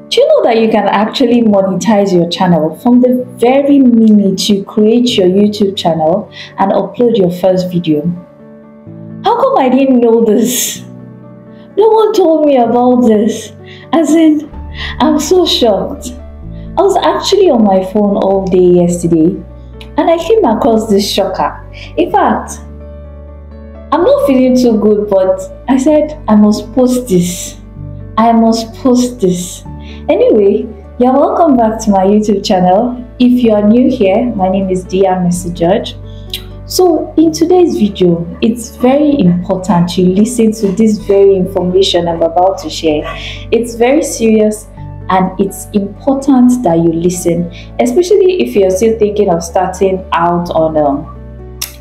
Do you know that you can actually monetize your channel from the very minute you create your YouTube channel and upload your first video? How come I didn't know this? No one told me about this. As in, I'm so shocked. I was actually on my phone all day yesterday and I came across this shocker. In fact, I'm not feeling too good, but I said I must post this. I must post this. Anyway, you're welcome back to my YouTube channel. If you are new here, my name is Mr. Judge. So in today's video, it's very important you listen to this very information I'm about to share. It's very serious and it's important that you listen, especially if you're still thinking of starting out on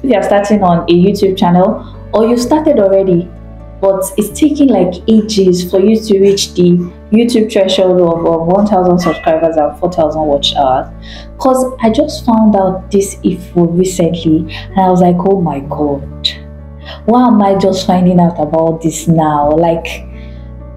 if you're starting on a YouTube channel or you started already, but it's taking like ages for you to reach the YouTube threshold of 1,000 subscribers and 4,000 watch hours. Because I just found out this info recently and I was like, oh my god, why am I just finding out about this now? Like,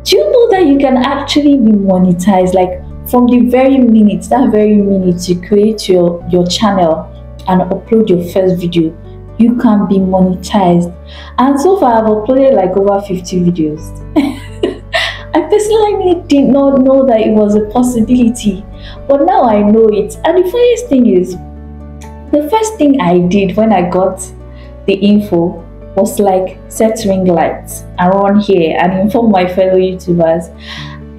do you know that you can actually be monetized? Like, from the very minute, that very minute you create your channel and upload your first video, you can be monetized. And so far I've uploaded like over 50 videos. I personally did not know that it was a possibility, but now I know it. And the funniest thing is, the first thing I did when I got the info was like set ring lights around here and inform my fellow YouTubers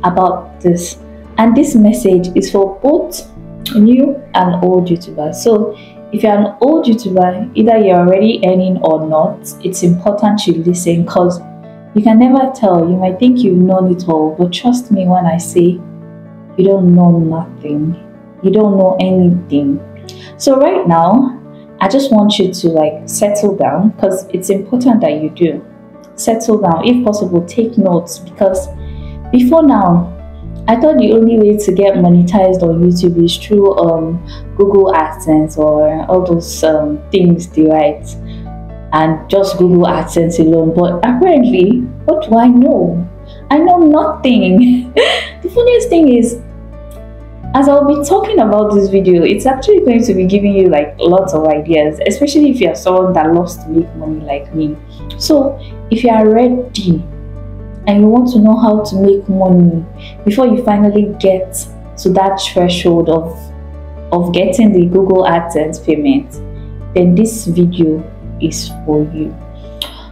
about this. And this message is for both new and old YouTubers. So if you're an old YouTuber, either you're already earning or not, it's important you listen, because you can never tell. You might think you've known it all, but trust me when I say you don't know nothing. You don't know anything. So right now, I just want you to like settle down, because it's important that you do. Settle down. If possible, take notes, because before now, I thought the only way to get monetized on YouTube is through Google AdSense or all those things they write, and just Google AdSense alone. But apparently, what do I know? I know nothing. The funniest thing is, as I'll be talking about this video, it's actually going to be giving you like lots of ideas, especially if you're someone that loves to make money like me. So if you are ready and you want to know how to make money before you finally get to that threshold of getting the Google AdSense payment, then this video is for you.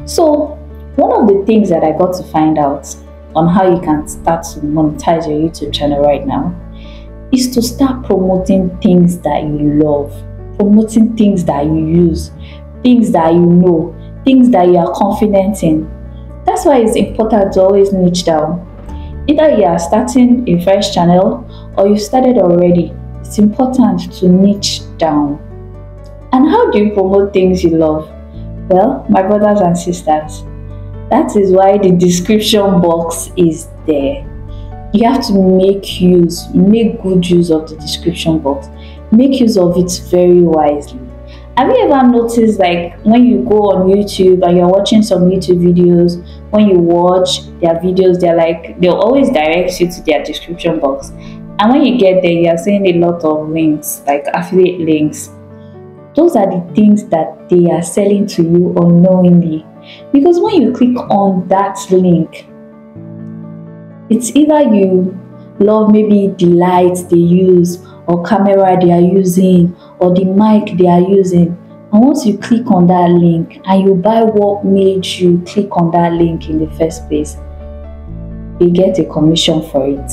So one of the things that I got to find out on how you can start to monetize your YouTube channel right now is to start promoting things that you love, promoting things that you use, things that you know, things that you are confident in. That's why it's important to always niche down. Either you are starting a fresh channel or you started already, it's important to niche down. And how do you promote things you love? Well, my brothers and sisters, that is why the description box is there. You have to make good use of the description box. Make use of it very wisely. Have you ever noticed, like, when you go on YouTube and you're watching some YouTube videos, when you watch their videos, they'll always direct you to their description box. And when you get there, you're seeing a lot of links, like affiliate links. Those are the things that they are selling to you unknowingly. Because when you click on that link, it's either you love maybe the lights they use, or camera they are using, or the mic they are using. And once you click on that link and you buy what made you click on that link in the first place, they get a commission for it.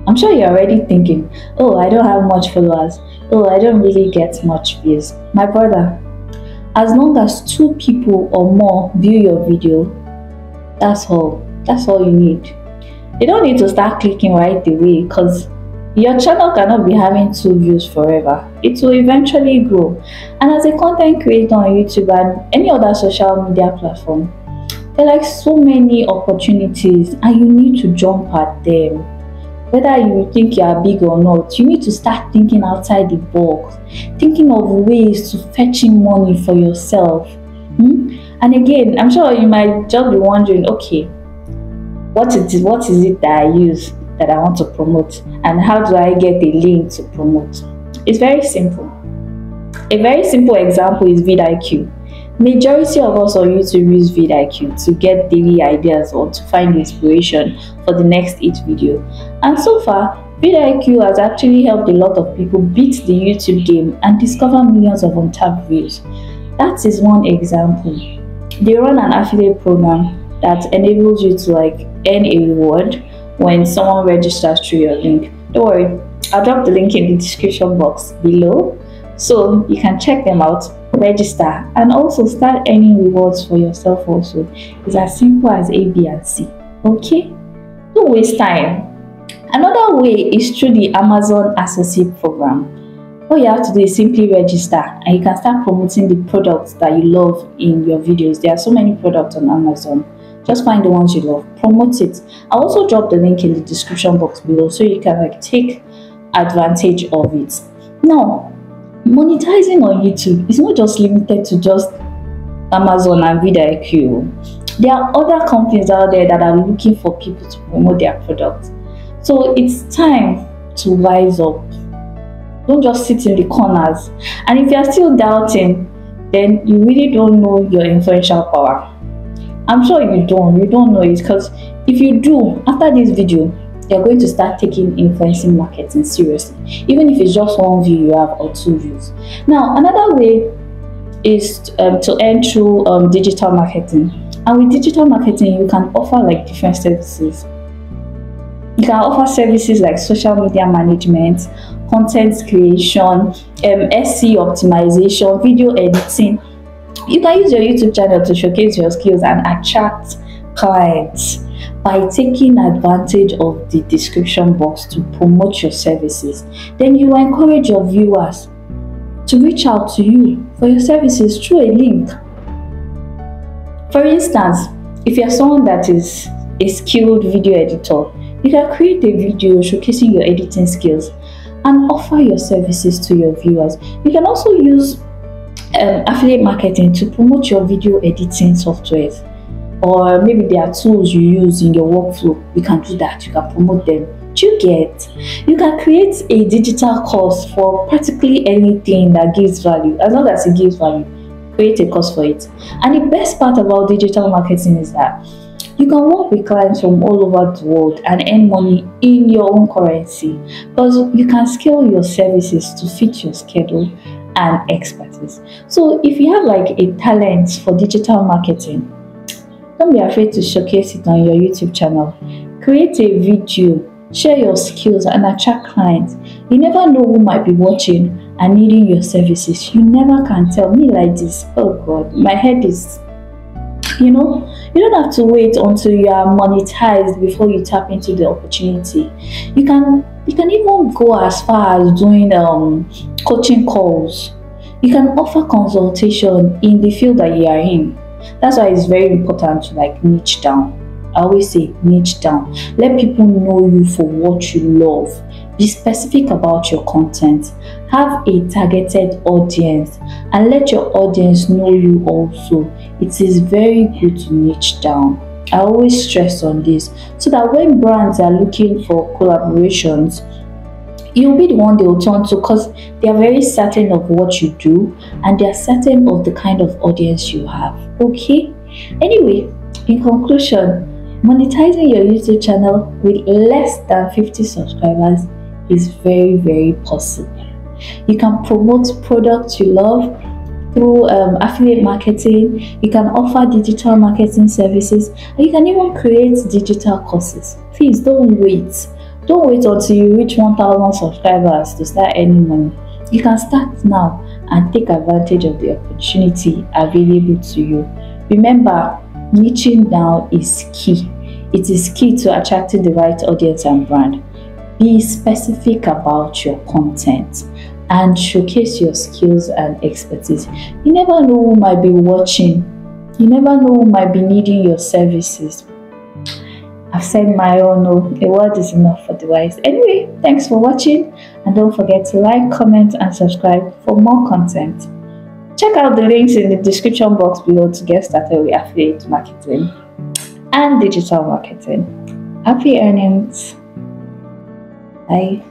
I'm sure you're already thinking, oh, I don't have much followers. Oh, I don't really get much views. My brother, as long as 2 people or more view your video, that's all. That's all you need. You don't need to start clicking right away, because your channel cannot be having 2 views forever. It will eventually grow. And as a content creator on YouTube and any other social media platform, there are like so many opportunities and you need to jump at them. Whether you think you are big or not, you need to start thinking outside the box, thinking of ways to fetching money for yourself. And again, I'm sure you might just be wondering, okay, what is it that I use that I want to promote, and how do I get a link to promote? It's very simple. A very simple example is vidIQ. Majority of us on YouTube use vidIQ to get daily ideas or to find inspiration for the next each video. And so far, vidIQ has actually helped a lot of people beat the YouTube game and discover millions of untapped views. That is one example. They run an affiliate program that enables you to earn a reward when someone registers through your link. Don't worry, I'll drop the link in the description box below so you can check them out, register, and also start earning rewards for yourself also. It's as simple as A, B, and C. Okay? Don't waste time. Another way is through the Amazon Associate Program. All you have to do is simply register and you can start promoting the products that you love in your videos. There are so many products on Amazon. Just find the ones you love, promote it. I'll also drop the link in the description box below so you can take advantage of it. Now, monetizing on YouTube is not just limited to just Amazon and vidIQ. There are other companies out there that are looking for people to promote their products. So it's time to rise up. Don't just sit in the corners. And if you're still doubting, then you really don't know your influential power. I'm sure you don't know it, because if you do, after this video, you're going to start taking influencing marketing seriously, even if it's just one view you have or 2 views. Now, another way is to earn through digital marketing. And with digital marketing, you can offer different services. You can offer services like social media management, content creation, SEO optimization, video editing. You can use your YouTube channel to showcase your skills and attract clients by taking advantage of the description box to promote your services. Then you encourage your viewers to reach out to you for your services through a link. For instance, if you're someone that is a skilled video editor, you can create a video showcasing your editing skills and offer your services to your viewers. You can also use affiliate marketing to promote your video editing softwares, or maybe there are tools you use in your workflow. You can do that. You can promote them. Do you get? You can create a digital course for practically anything that gives value. As long as it gives value, create a course for it. And the best part about digital marketing is that you can work with clients from all over the world and earn money in your own currency, because you can scale your services to fit your schedule and expertise. So if you have a talent for digital marketing, don't be afraid to showcase it on your YouTube channel. Create a video, share your skills, and attract clients. You never know who might be watching and needing your services. You never can tell. Me like this, oh God, my head is, you don't have to wait until you are monetized before you tap into the opportunity. You can even go as far as doing coaching calls. You can offer consultation in the field that you are in. That's why it's very important to niche down. I always say niche down. Let people know you for what you love. Be specific about your content. Have a targeted audience and let your audience know you also. It is very good to niche down. I always stress on this so that when brands are looking for collaborations, you'll be the one they will turn to, because they are very certain of what you do and they are certain of the kind of audience you have. Okay? Anyway, in conclusion, monetizing your YouTube channel with less than 50 subscribers is very, very possible. You can promote products you love through affiliate marketing. You can offer digital marketing services, and you can even create digital courses. Please don't wait. Don't wait until you reach 1,000 subscribers to start earning money. You can start now and take advantage of the opportunity available to you. Remember, niching down is key. It is key to attracting the right audience and brand. Be specific about your content and showcase your skills and expertise. You never know who might be watching. You never know who might be needing your services. I've said my own. A word is enough for the wise. Anyway, thanks for watching, and don't forget to like, comment, and subscribe for more content. Check out the links in the description box below to get started with affiliate marketing and digital marketing. Happy earnings! Bye.